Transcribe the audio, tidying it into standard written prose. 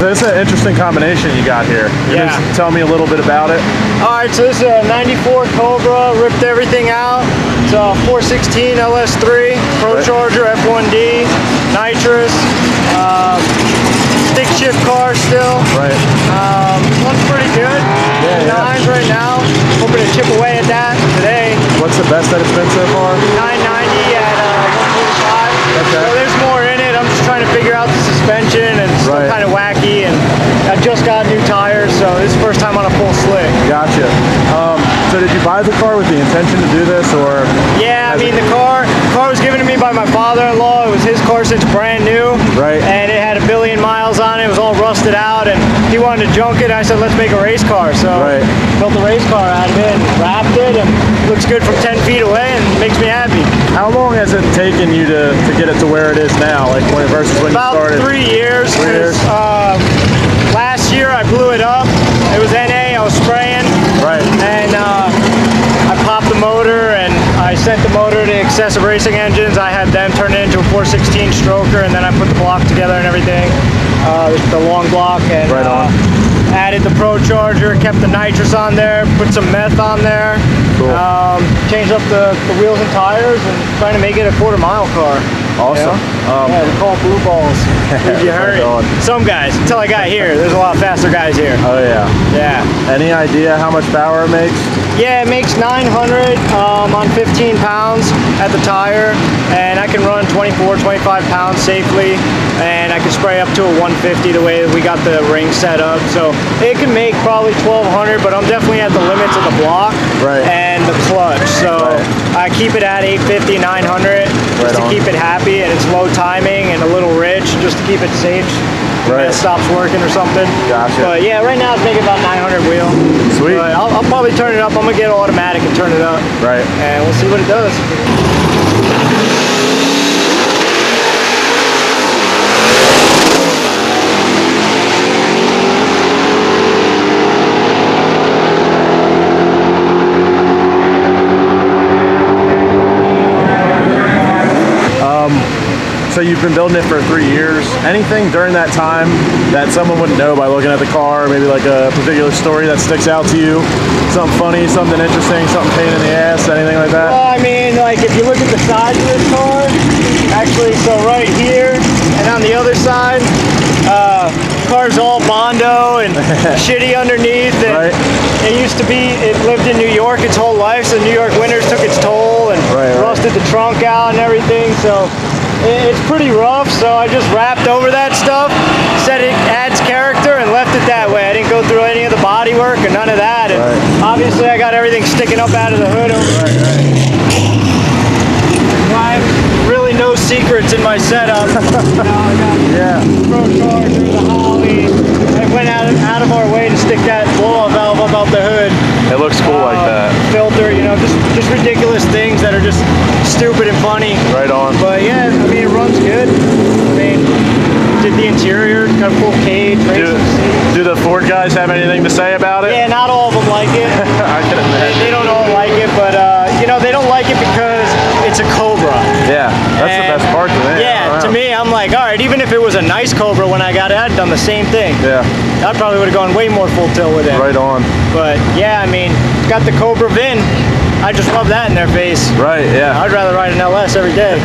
This is an interesting combination you got here. Yeah. Just tell me a little bit about it. All right, so this is a 94 Cobra, ripped everything out. It's a 416 LS3, Pro Charger F1D, nitrous, stick shift car still. Right. Looks pretty good. Yeah, Nines right now. Hoping to chip away at that today. What's the best that it's been so far? 990 at 145. Okay. So there's more in it. I'm just trying to figure out the suspension, and it's still kind of wacky. And I just got new tires, so this is the first time on a full slick. Gotcha. So did you buy the car with the intention to do this, or? Yeah, I mean the car was given to me by my father-in-law. It was his car since brand new. Right. And it had 1 billion miles on it. It was all rusted out, and he wanted to junk it. I said, let's make a race car. So built a race car out of it, and wrapped it, and looks good from 10 feet away, and makes me happy. How long has it taken you to get it to where it is now, like versus when you started? About 3 years. 3 years. Last year I blew it up. It was NA. I was spraying. Right. And I popped the motor, and I sent the motor to Excessive Racing Engines. I had them turn it into a 416 stroker, and then I put the block together and everything, the long block, and added the Pro Charger, kept the nitrous on there, put some meth on there, cool. Changed up the wheels and tires, and trying to make it a quarter-mile car. Awesome. Yeah, we call it blue balls. You heard it. Some guys, until I got here, there's a lot faster guys here. Oh yeah. Yeah. Any idea how much power it makes? Yeah, it makes 900 on 15 pounds at the tire, and I can run 24, 25 pounds safely, and I can spray up to a 150 the way that we got the ring set up. So it can make probably 1200, but I'm definitely at the limits of the block and the clutch. So I keep it at 850, 900 just to keep it happy, and it's low timing and a little rich just to keep it safe. It stops working or something. Gotcha. But yeah, right now it's making about 900 wheel. Sweet. But I'll probably turn it up. I'm gonna get automatic and turn it up. Right. And we'll see what it does. So you've been building it for 3 years. Anything during that time that someone wouldn't know by looking at the car? Maybe like a particular story that sticks out to you? Something funny, something interesting, something pain in the ass, anything like that? Well, I mean, like if you look at the size of this car, actually, so right here and on the other side, car's all Bondo and shitty underneath. And it used to be, it lived in New York its whole life, so New York winters took its toll and rusted the trunk out and everything. So it's pretty rough, so I just wrapped over that stuff, said it adds character, and left it that way. I didn't go through any of the body work or none of that. And obviously I got everything sticking up out of the hood over I have really no secrets in my setup. You know, I got the Pro Charger, the Holly. I went out of our way to stick that blow-off valve up out the hood. It looks cool like that. Filter, you know, just ridiculous things that are just stupid and funny. Right on. But yeah, I mean, it runs good. I mean, did the interior, got a full cage, do the Ford guys have anything to say about it? Yeah, not all of them like it. I can imagine. They don't all like it, but you know, they don't like it because it's a Cobra. Yeah, that's the best part to me. Yeah, to me, I'm like, all right, even if it was a nice Cobra when I got it, I'd done the same thing. Yeah. I probably would have gone way more full tilt with it. Right on. But yeah, I mean, it's got the Cobra VIN. I just rub that in their face. Right, yeah. I'd rather ride an LS every day.